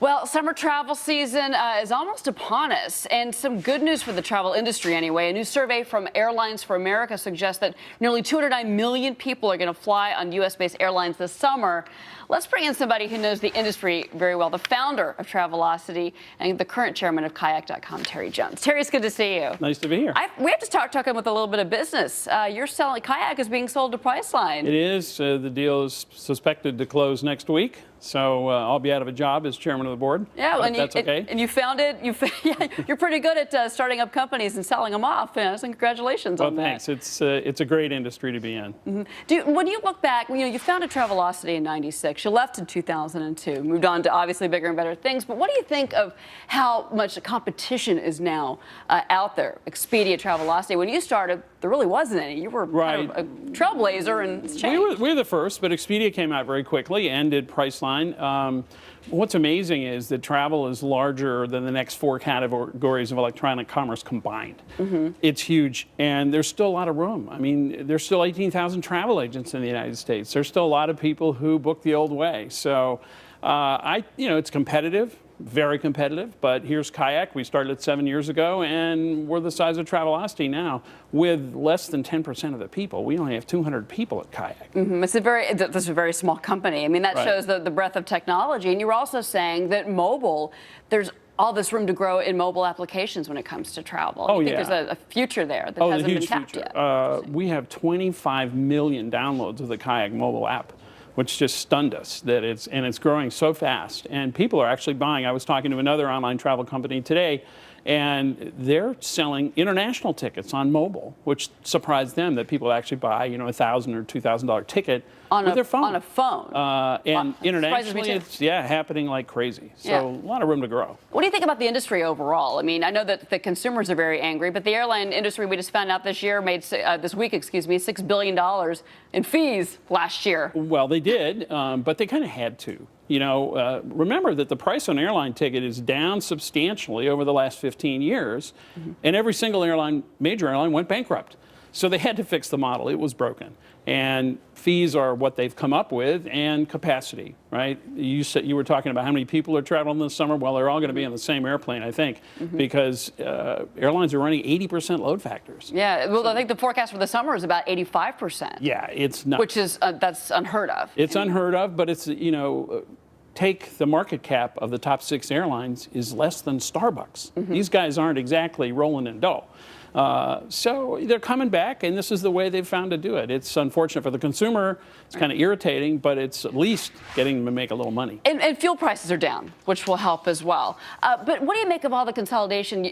Well, summer travel season is almost upon us, and some good news for the travel industry anyway. A new survey from Airlines for America suggests that nearly 209 million people are going to fly on U.S.-based airlines this summer. Let's bring in somebody who knows the industry very well, the founder of Travelocity and the current chairman of Kayak.com, Terry Jones. Terry, it's good to see you. Nice to be here. We have to start talking with a little bit of business. You're selling, Kayak is being sold to Priceline. It is. The deal is suspected to close next week. So I'll be out of a job as chairman of the board. Yeah, and that's okay. And you found it. You're pretty good at starting up companies and selling them off. So congratulations on that. Thanks. It's a great industry to be in. Mm-hmm. When you look back, you founded Travelocity in '96. You left in 2002, moved on to obviously bigger and better things. But what do you think of how much competition is now out there? Expedia, Travelocity. When you started, there really wasn't any. You were kind of a trailblazer, and it's changed. We were the first, but Expedia came out very quickly and did Priceline. What's amazing is that travel is larger than the next four categories of electronic commerce combined. Mm-hmm. It's huge, and there's still a lot of room. I mean, there's still 18,000 travel agents in the United States. There's still a lot of people who book the old way. So, it's competitive. Very competitive, but here's Kayak. We started 7 years ago, and we're the size of Travelocity now, with less than 10% of the people. We only have 200 people at Kayak. Mm-hmm. This is a very small company. I mean, that shows the breadth of technology. And you were also saying that mobile, there's all this room to grow in mobile applications when it comes to travel. Oh, you think there's a future there that hasn't been tapped yet? We have 25 million downloads of the Kayak mobile app, which just stunned us that it's growing so fast, and people are actually buying. I was talking to another online travel company today, and they're selling international tickets on mobile, which surprised them that people actually buy $1,000 or $2,000 ticket with their phone. On a phone. And internationally, it's happening like crazy. So a lot of room to grow. What do you think about the industry overall? I mean, I know that the consumers are very angry, but the airline industry, we just found out this week, $6 billion in fees last year. Well, they did, but they kind of had to. Remember that the price on an airline ticket is down substantially over the last 15 years, and every single major airline went bankrupt. So they had to fix the model. It was broken. And fees are what they've come up with, and capacity, right? You were talking about how many people are traveling this summer. Well, they're all going to be on the same airplane, I think, because airlines are running 80% load factors. Yeah, well, I think the forecast for the summer is about 85%. Yeah, it's nuts. Which is, that's unheard of. It's unheard of, but it's, take the market cap of the top 6 airlines is less than Starbucks. These guys aren't exactly rolling in dough. So they're coming back, and this is the way they've found to do it. It's unfortunate for the consumer. It's kind of irritating, but it's at least getting them to make a little money. And fuel prices are down, which will help as well. But what do you make of all the consolidation,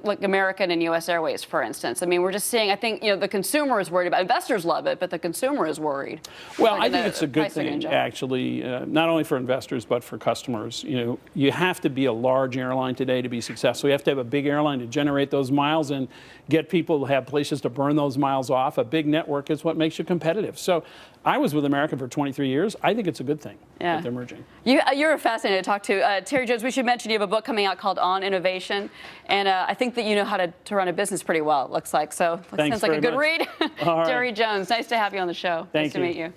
like American and U.S. Airways, for instance? I mean, we're just seeing, I think, the consumer is worried about it. Investors love it, but the consumer is worried. Well, I think it's a good thing, actually, not only for investors, but for customers. You have to be a large airline today to be successful. You have to have a big airline to generate those miles and get people to have places to burn those miles off. A big network is what makes you competitive. So I was with American for 23 years. I think it's a good thing that they're merging. You're fascinating to talk to. Terry Jones, we should mention you have a book coming out called On Innovation, and I think that you know how to run a business pretty well, it looks like. So it sounds like a good read. All right. Terry Jones, nice to have you on the show. Thank you. Nice to meet you.